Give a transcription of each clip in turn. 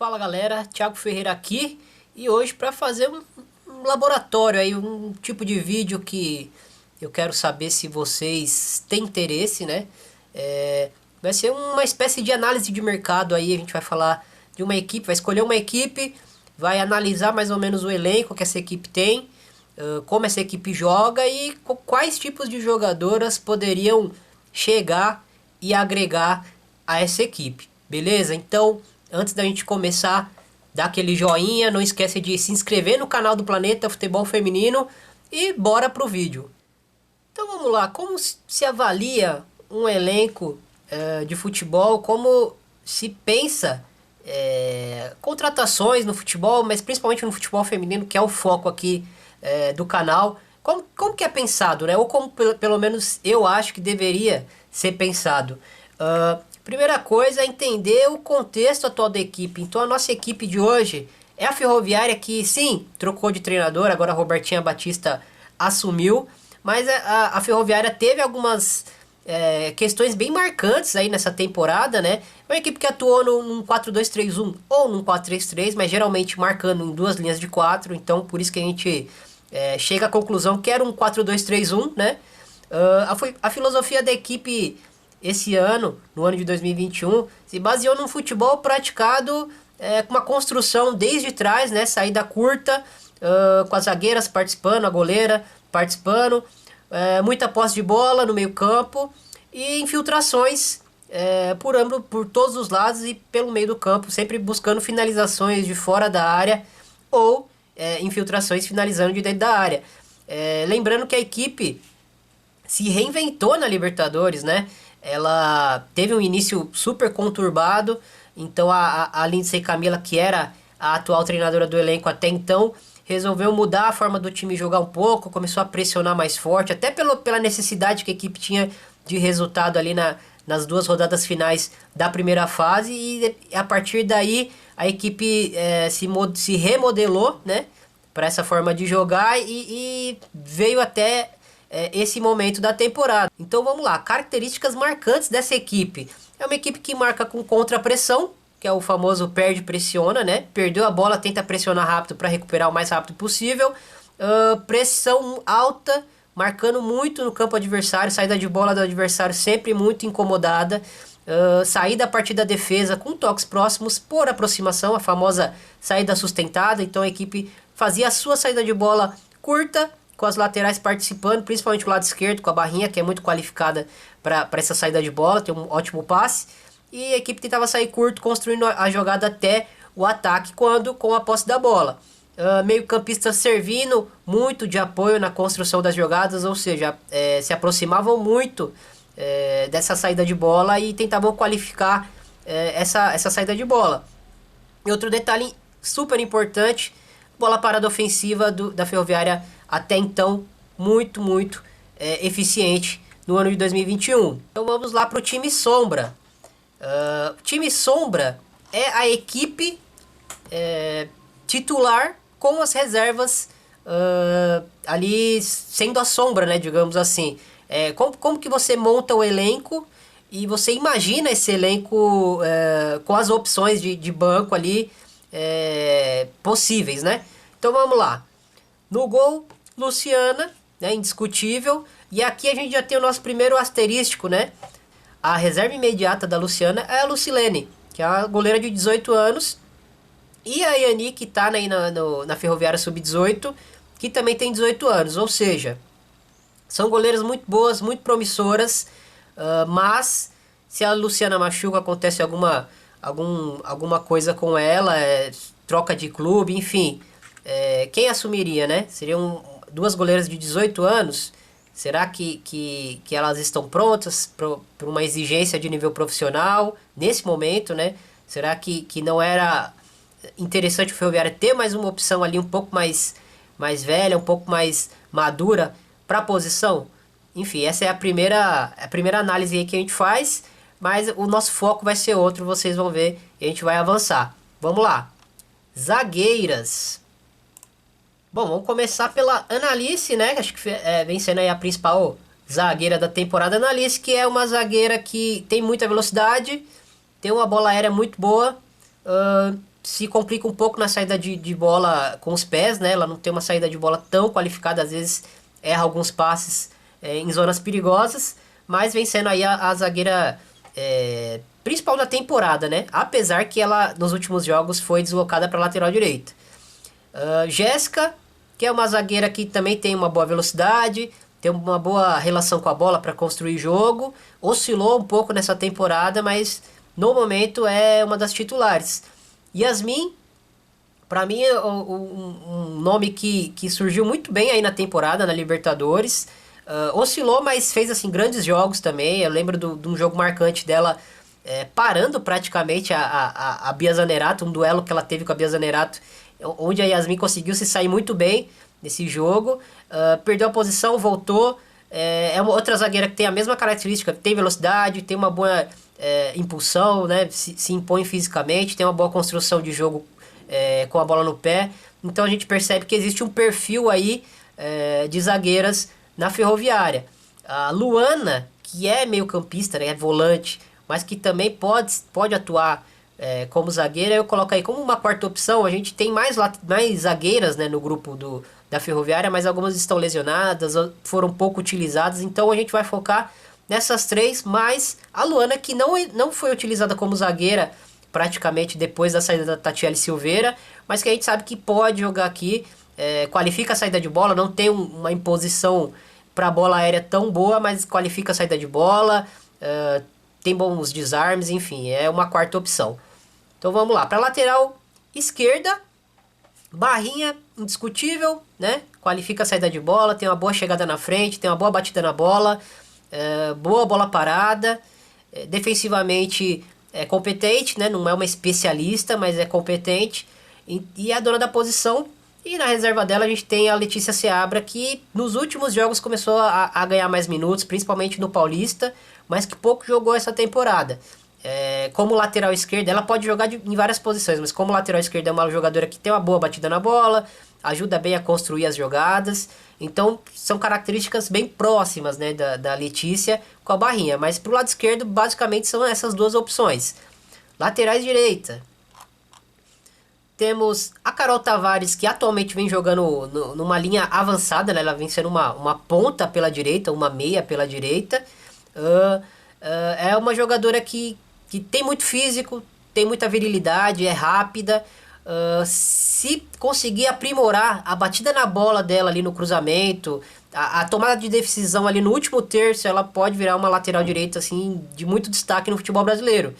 Fala galera, Thiago Ferreira aqui e hoje para fazer um laboratório aí, um tipo de vídeo que eu quero saber se vocês têm interesse, né? Vai ser uma espécie de análise de mercado aí, a gente vai falar de uma equipe, vai escolher uma equipe, vai analisar mais ou menos o elenco que essa equipe tem, como essa equipe joga e quais tipos de jogadoras poderiam chegar e agregar a essa equipe, beleza? Então, antes da gente começar, dá aquele joinha, não esquece de se inscrever no canal do Planeta Futebol Feminino e bora pro vídeo. Então vamos lá, como se avalia um elenco de futebol, como se pensa contratações no futebol, mas principalmente no futebol feminino, que é o foco aqui do canal. Como que é pensado, né? Ou como pelo menos eu acho que deveria ser pensado. Primeira coisa é entender o contexto atual da equipe. Então a nossa equipe de hoje é a Ferroviária que sim, trocou de treinador, agora a Robertinha Batista assumiu, mas a Ferroviária teve algumas questões bem marcantes aí nessa temporada, né? É uma equipe que atuou num 4-2-3-1 ou num 4-3-3, mas geralmente marcando em duas linhas de quatro, então por isso que a gente chega à conclusão que era um 4-2-3-1, né? A filosofia da equipe esse ano, no ano de 2021, se baseou num futebol praticado com uma construção desde trás, né? Saída curta, com as zagueiras participando, a goleira participando, muita posse de bola no meio campo e infiltrações por todos os lados e pelo meio do campo, sempre buscando finalizações de fora da área ou infiltrações finalizando de dentro da área. Lembrando que a equipe se reinventou na Libertadores, né? Ela teve um início super conturbado, então a Lindsay Camila, que era a atual treinadora do elenco até então, resolveu mudar a forma do time jogar um pouco, começou a pressionar mais forte, até pela necessidade que a equipe tinha de resultado ali nas duas rodadas finais da primeira fase, e a partir daí a equipe se remodelou, né, para essa forma de jogar e veio até esse momento da temporada. Então vamos lá, características marcantes dessa equipe. É uma equipe que marca com contra-pressão, que é o famoso perde-pressiona, né? Perdeu a bola, tenta pressionar rápido para recuperar o mais rápido possível. Pressão alta, marcando muito no campo adversário, saída de bola do adversário sempre muito incomodada. Saída a partir da defesa com toques próximos por aproximação, a famosa saída sustentada. Então a equipe fazia a sua saída de bola curta, com as laterais participando, principalmente o lado esquerdo, com a Barrinha, que é muito qualificada para essa saída de bola, tem um ótimo passe. E a equipe tentava sair curto, construindo a jogada até o ataque, com a posse da bola. Meio-campistas servindo muito de apoio na construção das jogadas, ou seja, se aproximavam muito dessa saída de bola e tentavam qualificar essa saída de bola. E outro detalhe super importante, bola parada ofensiva da Ferroviária até então muito eficiente no ano de 2021. Então vamos lá para o time sombra. O time sombra é a equipe titular com as reservas ali sendo a sombra, né, digamos assim. Como que você monta o elenco e você imagina esse elenco com as opções de banco ali possíveis, né? Então vamos lá. No gol, Luciana, né, indiscutível. E aqui a gente já tem o nosso primeiro asterístico, né? A reserva imediata da Luciana é a Lucilene, que é a goleira de 18 anos. E a Yani, que está aí na Ferroviária Sub-18, que também tem 18 anos. Ou seja, são goleiras muito boas, muito promissoras. Mas se a Luciana machuca, acontece alguma coisa com ela, troca de clube, enfim. Quem assumiria, né? Seriam duas goleiras de 18 anos. Será que elas estão prontas para uma exigência de nível profissional nesse momento, né? Será que não era interessante o Ferroviária ter mais uma opção ali um pouco mais velha, um pouco mais madura para a posição? Enfim, essa é a primeira análise aí que a gente faz, mas o nosso foco vai ser outro, vocês vão ver e a gente vai avançar. Vamos lá. Zagueiras. Bom, vamos começar pela Analice, né? Acho que vem sendo aí a principal zagueira da temporada. Analice, que é uma zagueira que tem muita velocidade, tem uma bola aérea muito boa, se complica um pouco na saída de bola com os pés, né? Ela não tem uma saída de bola tão qualificada, às vezes erra alguns passes em zonas perigosas, mas vem sendo aí a zagueira principal da temporada, né? Apesar que ela nos últimos jogos foi deslocada para lateral direita. Jéssica, que é uma zagueira que também tem uma boa velocidade, tem uma boa relação com a bola para construir jogo, oscilou um pouco nessa temporada, mas no momento é uma das titulares. Yasmin, para mim, é um nome que surgiu muito bem aí na temporada, na Libertadores. Oscilou, mas fez assim grandes jogos também. Eu lembro de um jogo marcante dela parando praticamente a Bia Zanerato, um duelo que ela teve com a Bia Zanerato, onde a Yasmin conseguiu se sair muito bem nesse jogo. Perdeu a posição, voltou. É uma outra zagueira que tem a mesma característica, tem velocidade, tem uma boa impulsão, né? Se impõe fisicamente, tem uma boa construção de jogo com a bola no pé. Então a gente percebe que existe um perfil aí de zagueiras na Ferroviária. A Luana, que é meio campista, né? É volante, mas que também pode atuar como zagueira, eu coloco aí como uma quarta opção. A gente tem mais zagueiras, né, no grupo da Ferroviária, mas algumas estão lesionadas, foram pouco utilizadas, então a gente vai focar nessas três, mas a Luana, que não foi utilizada como zagueira praticamente depois da saída da Tatiele Silveira, mas que a gente sabe que pode jogar aqui, qualifica a saída de bola, não tem uma imposição para bola aérea tão boa, mas qualifica a saída de bola, tem bons desarmes, enfim, é uma quarta opção. Então vamos lá, para lateral esquerda, Barrinha, indiscutível, né? Qualifica a saída de bola, tem uma boa chegada na frente, tem uma boa batida na bola, boa bola parada, defensivamente é competente, né? Não é uma especialista, mas é competente e é a dona da posição. E na reserva dela a gente tem a Letícia Seabra, que nos últimos jogos começou a ganhar mais minutos, principalmente no Paulista, mas que pouco jogou essa temporada. Como lateral esquerda, ela pode jogar em várias posições, mas como lateral esquerda é uma jogadora que tem uma boa batida na bola, ajuda bem a construir as jogadas, então são características bem próximas, né, da Letícia com a Barrinha, mas pro lado esquerdo basicamente são essas duas opções. Laterais direita, temos a Carol Tavares, que atualmente vem jogando numa linha avançada, né? Ela vem sendo uma ponta pela direita, uma meia pela direita. É uma jogadora que tem muito físico, tem muita virilidade, é rápida. Se conseguir aprimorar a batida na bola dela ali no cruzamento, a tomada de decisão ali no último terço, ela pode virar uma lateral direita assim, de muito destaque no futebol brasileiro.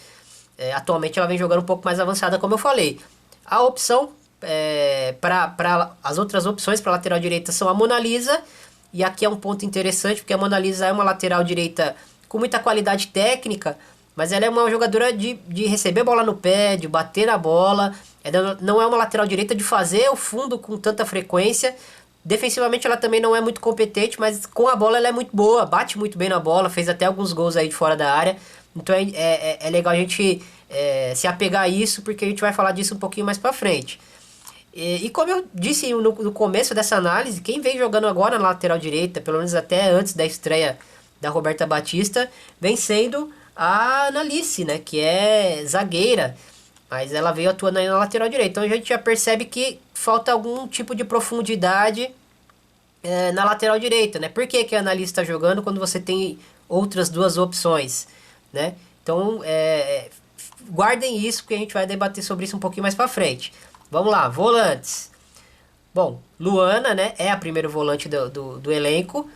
Atualmente ela vem jogando um pouco mais avançada, como eu falei. A opção, para as outras opções para lateral direita são a Mona Lisa, e aqui é um ponto interessante, porque a Mona Lisa é uma lateral direita com muita qualidade técnica, mas ela é uma jogadora de receber bola no pé, de bater na bola. Ela não é uma lateral direita de fazer o fundo com tanta frequência. Defensivamente ela também não é muito competente, mas com a bola ela é muito boa, bate muito bem na bola, fez até alguns gols aí de fora da área. Então é legal a gente se apegar a isso, porque a gente vai falar disso um pouquinho mais pra frente. E como eu disse no começo dessa análise, quem vem jogando agora na lateral direita, pelo menos até antes da estreia da Roberta Batista, vem sendo a Analice, né, que é zagueira, mas ela veio atuando aí na lateral direita. Então a gente já percebe que falta algum tipo de profundidade na lateral direita, né? Por que a Analice está jogando quando você tem outras duas opções, né? Então guardem isso, porque a gente vai debater sobre isso um pouquinho mais para frente. Vamos lá, volantes. Bom, Luana, né, é a primeira volante do elenco.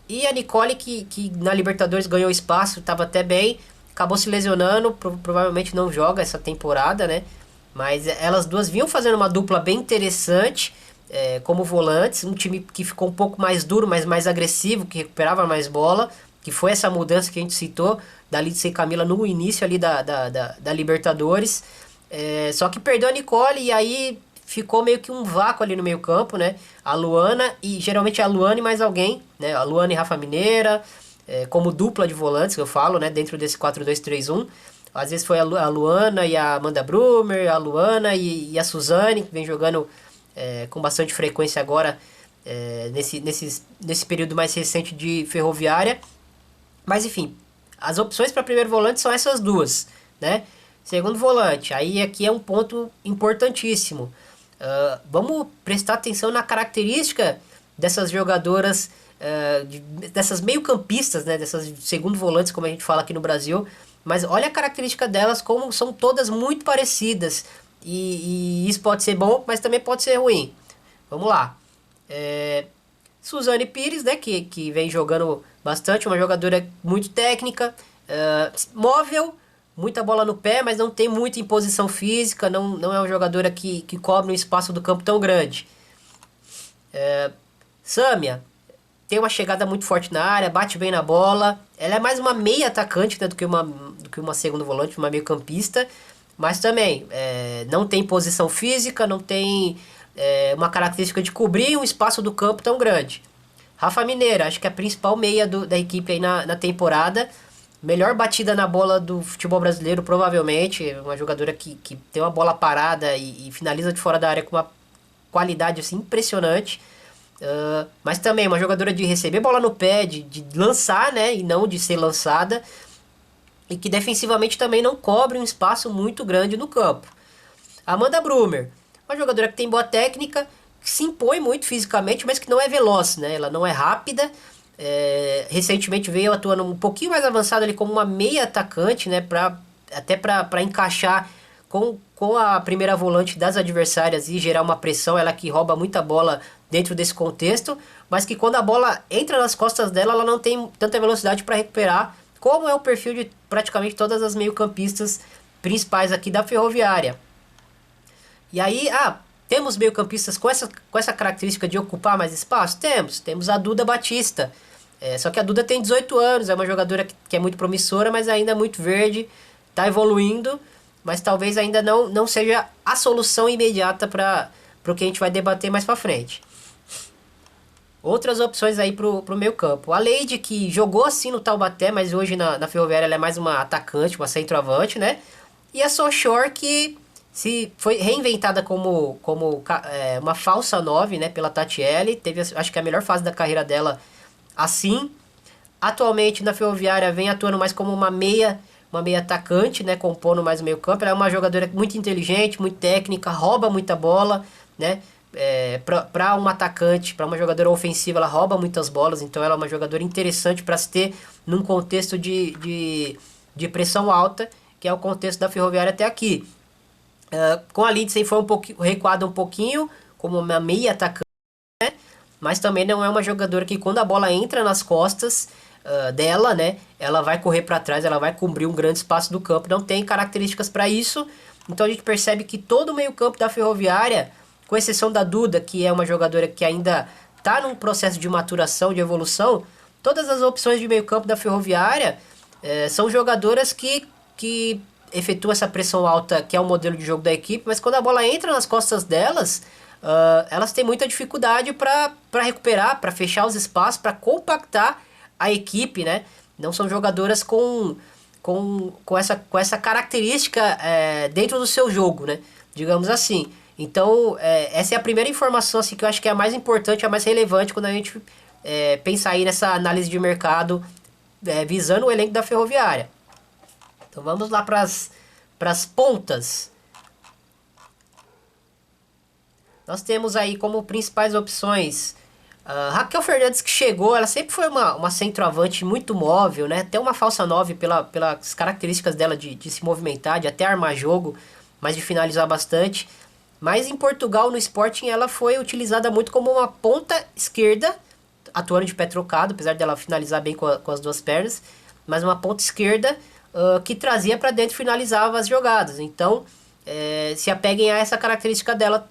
E a Nicole, que na Libertadores ganhou espaço, estava até bem, acabou se lesionando, provavelmente não joga essa temporada, né? Mas elas duas vinham fazendo uma dupla bem interessante, como volantes. Um time que ficou um pouco mais duro, mas mais agressivo, que recuperava mais bola, que foi essa mudança que a gente citou, da Lídice e Camila no início ali da Libertadores. Só que perdeu a Nicole e aí ficou meio que um vácuo ali no meio campo, né? A Luana, e geralmente a Luana e mais alguém, né? A Luana e Rafa Mineira, como dupla de volantes, que eu falo, né? Dentro desse 4-2-3-1. Às vezes foi a Luana e a Amanda Brumer, a Luana e a Suzane, que vem jogando com bastante frequência agora, nesse período mais recente de Ferroviária. Mas enfim, as opções para primeiro volante são essas duas, né? Segundo volante, aí aqui é um ponto importantíssimo. Vamos prestar atenção na característica dessas jogadoras, dessas meio-campistas, né? Dessas segundo volantes, como a gente fala aqui no Brasil. Mas olha a característica delas, como são todas muito parecidas. E isso pode ser bom, mas também pode ser ruim. Vamos lá. Suzane Pires, né, que vem jogando bastante, uma jogadora muito técnica, móvel, muita bola no pé, mas não tem muita imposição física, não é uma jogadora que cobre um espaço do campo tão grande. Sâmia tem uma chegada muito forte na área, bate bem na bola, ela é mais uma meia atacante, né, do que uma segunda volante, uma meio campista, mas também não tem posição física, não tem uma característica de cobrir um espaço do campo tão grande. Rafa Mineira, acho que é a principal meia da equipe aí na temporada. Melhor batida na bola do futebol brasileiro, provavelmente. Uma jogadora que tem uma bola parada e finaliza de fora da área com uma qualidade assim, impressionante. Mas também uma jogadora de receber bola no pé, de lançar, né? E não de ser lançada. E que defensivamente também não cobre um espaço muito grande no campo. Amanda Brumer, uma jogadora que tem boa técnica, que se impõe muito fisicamente, mas que não é veloz, né? Ela não é rápida. Recentemente veio atuando um pouquinho mais avançado ali como uma meia atacante, né? Até para encaixar com a primeira volante das adversárias e gerar uma pressão. Ela que rouba muita bola dentro desse contexto, mas que quando a bola entra nas costas dela, ela não tem tanta velocidade para recuperar, como é o perfil de praticamente todas as meio-campistas principais aqui da Ferroviária. E aí, temos meio-campistas com essa característica de ocupar mais espaço? Temos a Duda Batista. Só que a Duda tem 18 anos, é uma jogadora que é muito promissora, mas ainda muito verde, está evoluindo, mas talvez ainda não seja a solução imediata para o que a gente vai debater mais para frente. Outras opções aí pro meio campo. A Leide, que jogou assim no Taubaté, mas hoje na Ferroviária ela é mais uma atacante, uma centroavante, né? E a Sochor, que se foi reinventada como uma falsa 9, né, pela Tatiele. Teve, acho que a melhor fase da carreira dela assim. Atualmente na Ferroviária vem atuando mais como uma meia atacante, né, compondo mais o meio campo. Ela é uma jogadora muito inteligente, muito técnica, rouba muita bola, né? Para um atacante, para uma jogadora ofensiva, ela rouba muitas bolas, então ela é uma jogadora interessante para se ter num contexto de pressão alta, que é o contexto da Ferroviária até aqui. Com a Lindsay foi recuada um pouquinho, como uma meia atacante, né? Mas também não é uma jogadora que quando a bola entra nas costas dela, né, ela vai correr para trás, ela vai cobrir um grande espaço do campo, não tem características para isso, então a gente percebe que todo o meio campo da Ferroviária, com exceção da Duda, que é uma jogadora que ainda está num processo de maturação, de evolução, todas as opções de meio campo da Ferroviária são jogadoras que efetuam essa pressão alta, que é o modelo de jogo da equipe, mas quando a bola entra nas costas delas, elas têm muita dificuldade para recuperar, para fechar os espaços, para compactar a equipe, né? Não são jogadoras com essa característica dentro do seu jogo, né? Digamos assim. Então, essa é a primeira informação assim, que eu acho que é a mais importante, a mais relevante quando a gente pensar aí nessa análise de mercado visando o elenco da Ferroviária. Então vamos lá para as pontas. Nós temos aí como principais opções Raquel Fernandes, que chegou, ela sempre foi uma centroavante muito móvel, né? Até uma falsa 9 pelas características dela de se movimentar, de até armar jogo, mas de finalizar bastante. Mas em Portugal, no Sporting, ela foi utilizada muito como uma ponta esquerda, atuando de pé trocado, apesar dela finalizar bem com as duas pernas, mas uma ponta esquerda que trazia para dentro e finalizava as jogadas. Então, se apeguem a essa característica dela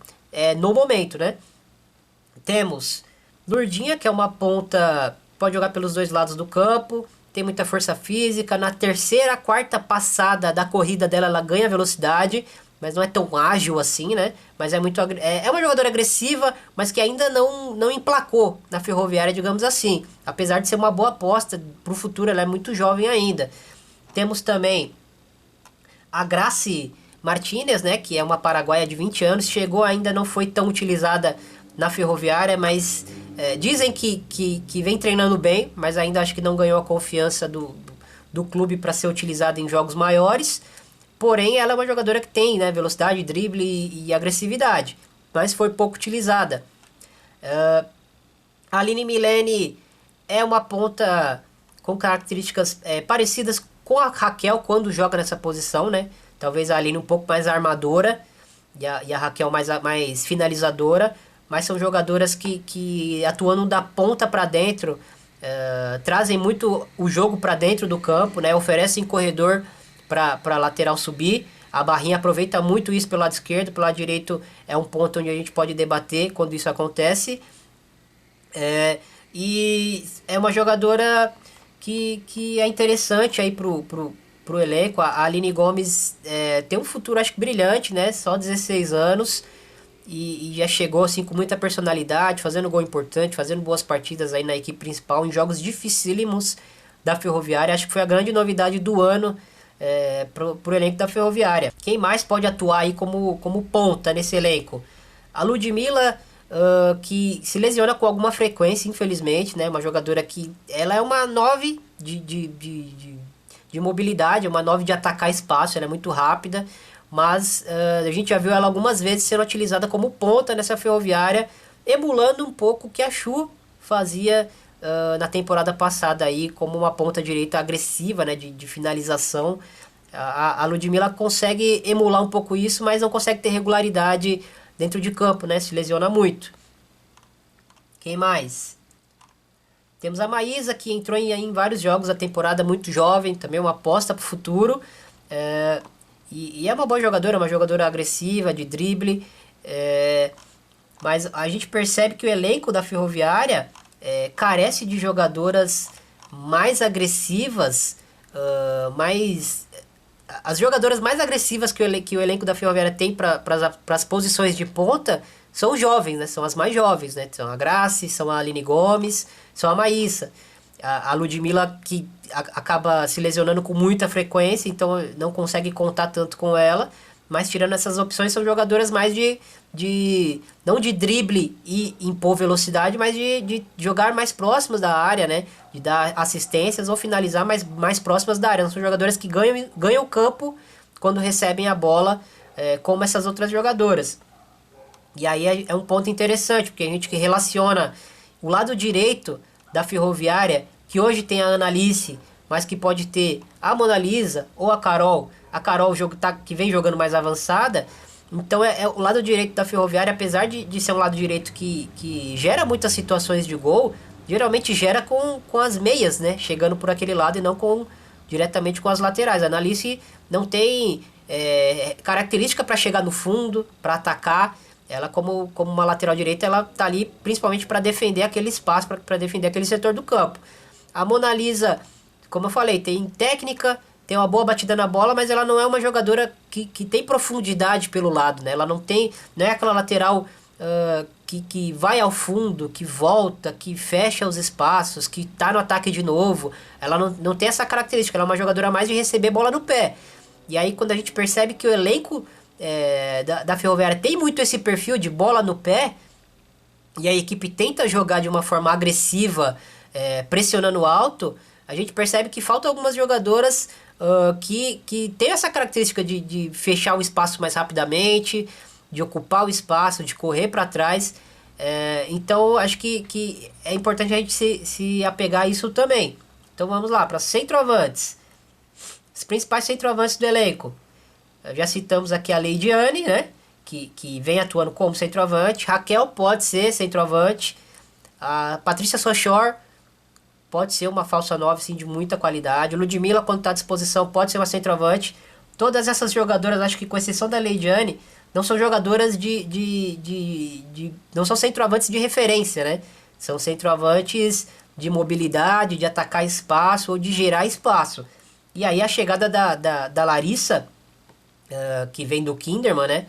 no momento, né? Temos Lourdinha, que é uma ponta, pode jogar pelos dois lados do campo, tem muita força física. Na terceira, quarta passada da corrida dela, ela ganha velocidade, mas não é tão ágil assim, né? Mas é uma jogadora agressiva, mas que ainda não emplacou na Ferroviária, digamos assim. Apesar de ser uma boa aposta para o futuro, ela é muito jovem ainda. Temos também a Grace Martinez, né? Que é uma paraguaia de 20 anos. Chegou ainda, não foi tão utilizada na Ferroviária, mas dizem que vem treinando bem, mas ainda acho que não ganhou a confiança do clube para ser utilizada em jogos maiores. Porém, ela é uma jogadora que tem, né, velocidade, drible e agressividade, mas foi pouco utilizada. A Aline Milene é uma ponta com características parecidas com a Raquel quando joga nessa posição, né? Talvez a Aline um pouco mais armadora e a Raquel mais finalizadora, mas são jogadoras que atuando da ponta para dentro, trazem muito o jogo para dentro do campo, né? Oferecem corredor para lateral subir. A Barrinha aproveita muito isso pelo lado esquerdo, pelo lado direito é um ponto onde a gente pode debater quando isso acontece. E é uma jogadora que é interessante aí pro elenco. A Aline Gomes tem um futuro, acho que brilhante, né? Só 16 anos e já chegou assim com muita personalidade, fazendo gol importante, fazendo boas partidas aí na equipe principal, em jogos dificílimos da Ferroviária. Acho que foi a grande novidade do ano pro elenco da Ferroviária. Quem mais pode atuar aí como ponta nesse elenco? A Ludmilla, que se lesiona com alguma frequência, infelizmente, né? Uma jogadora que ela é uma 9 de mobilidade, uma 9 de atacar espaço, ela é muito rápida, mas a gente já viu ela algumas vezes sendo utilizada como ponta nessa Ferroviária, emulando um pouco o que a Chu fazia na temporada passada aí, como uma ponta direita agressiva, né? De finalização. A Ludmilla consegue emular um pouco isso, mas não consegue ter regularidade dentro de campo, né? Se lesiona muito. Quem mais? Temos a Maísa, que entrou em vários jogos da temporada, muito jovem, também uma aposta para o futuro. E é uma boa jogadora, uma jogadora agressiva, de drible. Mas a gente percebe que o elenco da Ferroviária carece de jogadoras mais agressivas, as jogadoras mais agressivas que o elenco da Ferroviária tem para as posições de ponta são jovens, né? São as mais jovens, né? São a Grace, são a Aline Gomes, são a Maísa. A Ludmilla, que acaba se lesionando com muita frequência, então não consegue contar tanto com ela. Mas tirando essas opções, são jogadoras mais não de drible e impor velocidade, mas de jogar mais próximas da área, né? De dar assistências ou finalizar mais próximas da área. Não são jogadoras que ganham o campo quando recebem a bola, como essas outras jogadoras. E aí é um ponto interessante, porque a gente que relaciona o lado direito da Ferroviária, que hoje tem a Analice, mas que pode ter a Mona Lisa ou a Carol. A Carol que vem jogando mais avançada. Então o lado direito da Ferroviária, apesar de ser um lado direito que gera muitas situações de gol, geralmente gera com as meias, né? Chegando por aquele lado e não diretamente com as laterais. A Analice não tem característica para chegar no fundo, para atacar. Ela, como uma lateral direita, ela tá ali principalmente para defender aquele espaço, para defender aquele setor do campo. A Mona Lisa, como eu falei, tem técnica, tem uma boa batida na bola, mas ela não é uma jogadora que tem profundidade pelo lado, né? Ela não é aquela lateral que vai ao fundo, que volta, que fecha os espaços, que tá no ataque de novo. Ela não tem essa característica, ela é uma jogadora mais de receber bola no pé. E aí quando a gente percebe que o elenco da Ferroviária tem muito esse perfil de bola no pé, e a equipe tenta jogar de uma forma agressiva, pressionando alto, a gente percebe que faltam algumas jogadoras que tem essa característica de fechar o espaço mais rapidamente, de ocupar o espaço, de correr para trás. Então acho que é importante a gente se apegar a isso também. Então vamos lá, para centroavantes. Os principais centroavantes do elenco. Já citamos aqui a Leidiane, né? Que vem atuando como centroavante. Raquel pode ser centroavante. A Patrícia Sochor pode ser uma falsa 9, sim, de muita qualidade. Ludmilla, quando está à disposição, pode ser uma centroavante. Todas essas jogadoras, acho que com exceção da Leidiane, não são jogadoras não são centroavantes de referência, né? São centroavantes de mobilidade, de atacar espaço ou de gerar espaço. E aí a chegada da Larissa, que vem do Kinderman, né?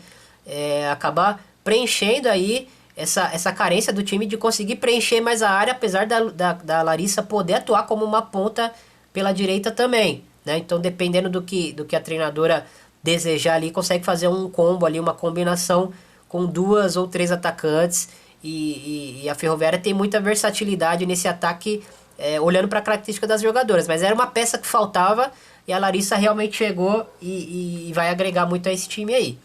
Acabar preenchendo aí essa carência do time de conseguir preencher mais a área, apesar da Larissa poder atuar como uma ponta pela direita também, né? Então, dependendo do que a treinadora desejar ali, consegue fazer um combo ali, uma combinação com 2 ou 3 atacantes, e a Ferroviária tem muita versatilidade nesse ataque olhando para a característica das jogadoras. Mas era uma peça que faltava e a Larissa realmente chegou e vai agregar muito a esse time aí.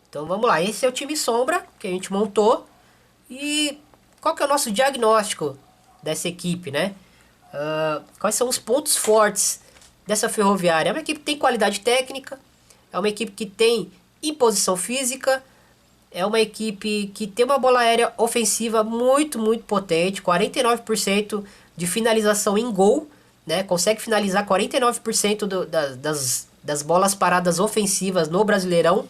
Então vamos lá, esse é o time sombra que a gente montou. E qual que é o nosso diagnóstico dessa equipe, né? Quais são os pontos fortes dessa Ferroviária? É uma equipe que tem qualidade técnica, é uma equipe que tem imposição física, é uma equipe que tem uma bola aérea ofensiva muito, muito potente, 49% de finalização em gol, né? Consegue finalizar 49% das bolas paradas ofensivas no Brasileirão.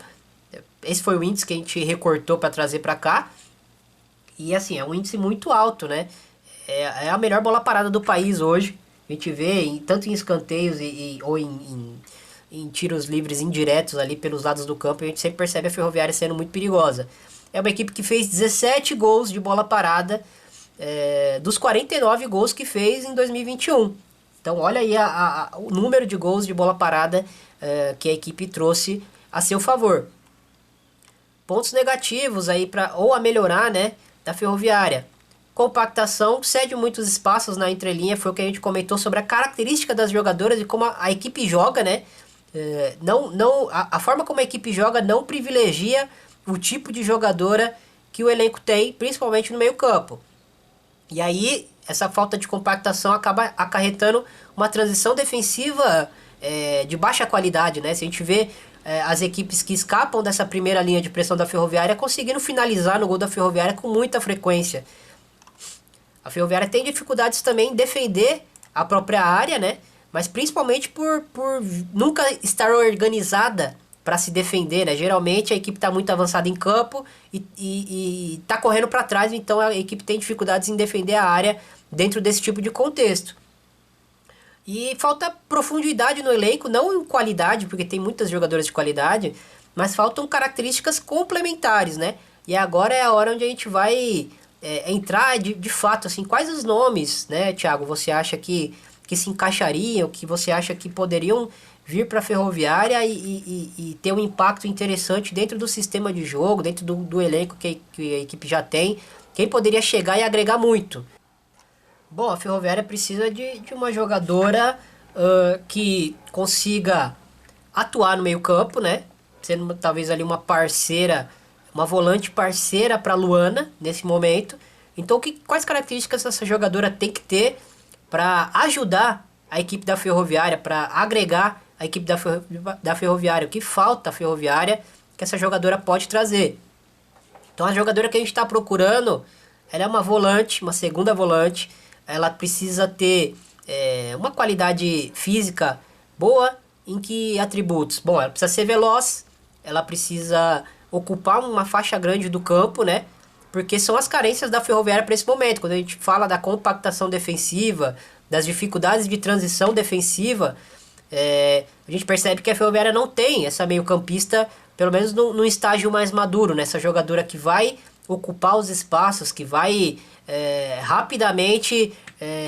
Esse foi o índice que a gente recortou para trazer para cá. E assim, é um índice muito alto, né? É a melhor bola parada do país hoje. A gente vê tanto em escanteios ou em tiros livres indiretos ali pelos lados do campo. A gente sempre percebe a Ferroviária sendo muito perigosa. É uma equipe que fez 17 gols de bola parada dos 49 gols que fez em 2021. Então olha aí o número de gols de bola parada que a equipe trouxe a seu favor. Pontos negativos aí ou a melhorar, né, da Ferroviária. Compactação, cede muitos espaços na entrelinha, foi o que a gente comentou sobre a característica das jogadoras e como a equipe joga, né? A forma como a equipe joga não privilegia o tipo de jogadora que o elenco tem, principalmente no meio-campo. E aí, essa falta de compactação acaba acarretando uma transição defensiva de baixa qualidade, né? Se a gente vê as equipes que escapam dessa primeira linha de pressão da Ferroviária conseguindo finalizar no gol da Ferroviária com muita frequência. A Ferroviária tem dificuldades também em defender a própria área, né? Mas principalmente por nunca estar organizada para se defender, né? Geralmente a equipe está muito avançada em campo e está correndo para trás, então a equipe tem dificuldades em defender a área dentro desse tipo de contexto. E falta profundidade no elenco, não em qualidade, porque tem muitas jogadoras de qualidade, mas faltam características complementares, né? E agora é a hora onde a gente vai entrar de fato, assim, quais os nomes, né, Thiago, você acha que se encaixariam, que você acha que poderiam vir para a Ferroviária e ter um impacto interessante dentro do sistema de jogo, dentro do elenco que a equipe já tem, quem poderia chegar e agregar muito? Bom, a Ferroviária precisa de uma jogadora que consiga atuar no meio-campo, né? Sendo talvez ali uma parceira, uma volante parceira para Luana nesse momento. Então, quais características essa jogadora tem que ter para ajudar a equipe da Ferroviária, para agregar a equipe da Ferroviária? O que falta a Ferroviária que essa jogadora pode trazer? Então, a jogadora que a gente está procurando, ela é uma volante, uma segunda volante. Ela precisa ter uma qualidade física boa. Em que atributos? Bom, ela precisa ser veloz, ela precisa ocupar uma faixa grande do campo, né? Porque são as carências da Ferroviária para esse momento. Quando a gente fala da compactação defensiva, das dificuldades de transição defensiva, a gente percebe que a Ferroviária não tem essa meio-campista, pelo menos no estágio mais maduro, né? Essa jogadora que vai ocupar os espaços, que vai rapidamente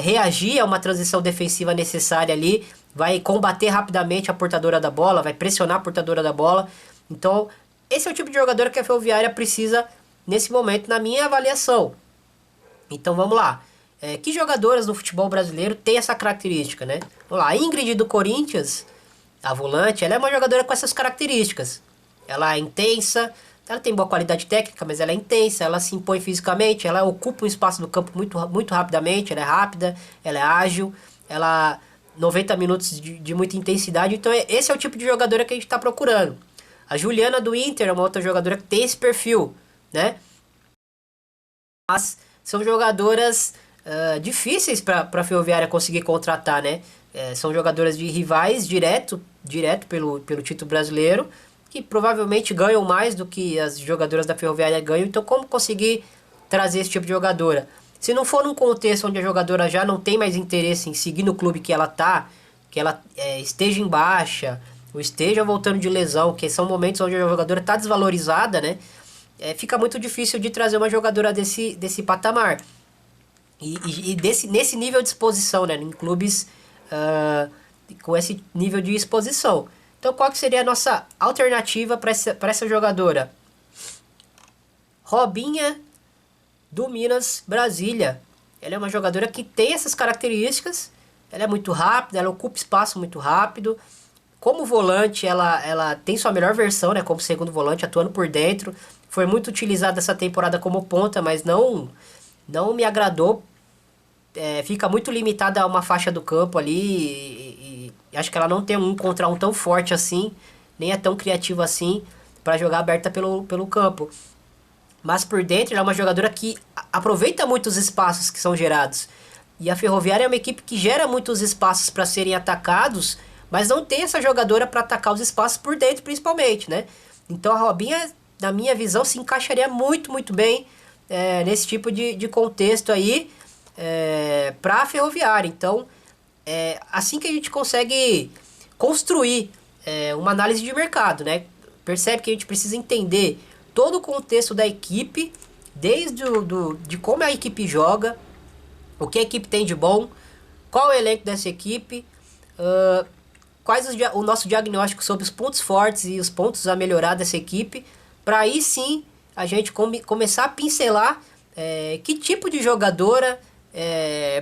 reagir a uma transição defensiva necessária ali, vai combater rapidamente a portadora da bola, vai pressionar a portadora da bola. Então, esse é o tipo de jogador que a Ferroviária precisa nesse momento, na minha avaliação. Então, vamos lá. Que jogadoras no futebol brasileiro têm essa característica, né? Vamos lá, a Ingrid do Corinthians, a volante, ela é uma jogadora com essas características. Ela é intensa, ela tem boa qualidade técnica, mas ela é intensa, ela se impõe fisicamente, ela ocupa um espaço do campo muito, muito rapidamente, ela é rápida, ela é ágil, ela 90 minutos de muita intensidade. Então esse é o tipo de jogadora que a gente está procurando. A Juliana do Inter é uma outra jogadora que tem esse perfil, né? Mas são jogadoras difíceis para a Ferroviária conseguir contratar, né? São jogadoras de rivais direto pelo título brasileiro, que provavelmente ganham mais do que as jogadoras da Ferroviária ganham. Então, como conseguir trazer esse tipo de jogadora? Se não for num contexto onde a jogadora já não tem mais interesse em seguir no clube que ela tá, que ela esteja em baixa, ou esteja voltando de lesão, que são momentos onde a jogadora está desvalorizada, né? Fica muito difícil de trazer uma jogadora desse patamar. E nesse nível de exposição, né? Em clubes com esse nível de exposição. Então, qual que seria a nossa alternativa para essa jogadora? Robinha do Minas Brasília. ela é uma jogadora que tem essas características, ela é muito rápida, ela ocupa espaço muito rápido. Como volante, ela tem sua melhor versão, né, como segundo volante, atuando por dentro. Foi muito utilizada essa temporada como ponta, mas não me agradou. Fica muito limitada a uma faixa do campo ali e acho que ela não tem um contra um tão forte assim, nem é tão criativa assim para jogar aberta pelo campo. Mas por dentro ela é uma jogadora que aproveita muito os espaços que são gerados. E a Ferroviária é uma equipe que gera muitos espaços para serem atacados, mas não tem essa jogadora para atacar os espaços por dentro principalmente, né? Então a Robinha, na minha visão, se encaixaria muito, muito bem nesse tipo de contexto aí para a Ferroviária. Então, assim que a gente consegue construir uma análise de mercado, né? Percebe que a gente precisa entender todo o contexto da equipe, desde de como a equipe joga, o que a equipe tem de bom, qual é o elenco dessa equipe, quais o nosso diagnóstico sobre os pontos fortes e os pontos a melhorar dessa equipe, para aí sim a gente começar a pincelar que tipo de jogadora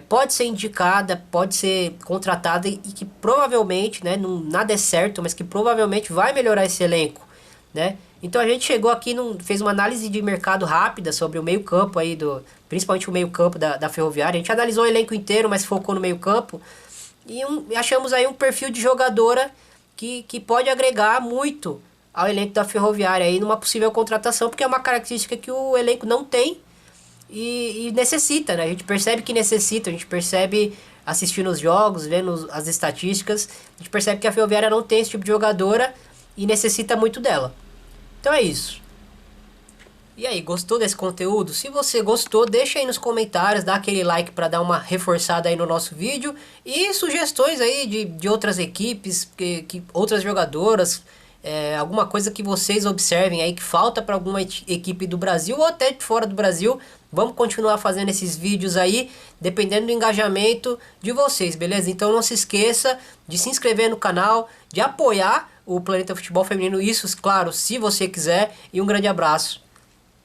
pode ser indicada, pode ser contratada e que provavelmente, né, nada é certo, mas que provavelmente vai melhorar esse elenco, né? Então a gente chegou aqui, fez uma análise de mercado rápida sobre o meio-campo aí, principalmente o meio-campo da Ferroviária. A gente analisou o elenco inteiro, mas focou no meio-campo. E achamos aí um perfil de jogadora que pode agregar muito ao elenco da Ferroviária aí numa possível contratação, porque é uma característica que o elenco não tem e necessita, né? A gente percebe que necessita, a gente percebe assistindo os jogos, vendo as estatísticas, a gente percebe que a Ferroviária não tem esse tipo de jogadora e necessita muito dela. Então é isso. E aí, gostou desse conteúdo? Se você gostou, deixa aí nos comentários, dá aquele like para dar uma reforçada aí no nosso vídeo. E sugestões aí de outras equipes, outras jogadoras, alguma coisa que vocês observem aí que falta para alguma equipe do Brasil ou até de fora do Brasil. Vamos continuar fazendo esses vídeos aí, dependendo do engajamento de vocês, beleza? Então não se esqueça de se inscrever no canal, de apoiar o Planeta Futebol Feminino, isso, claro, se você quiser. E um grande abraço.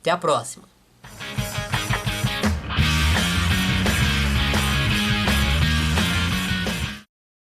Até a próxima.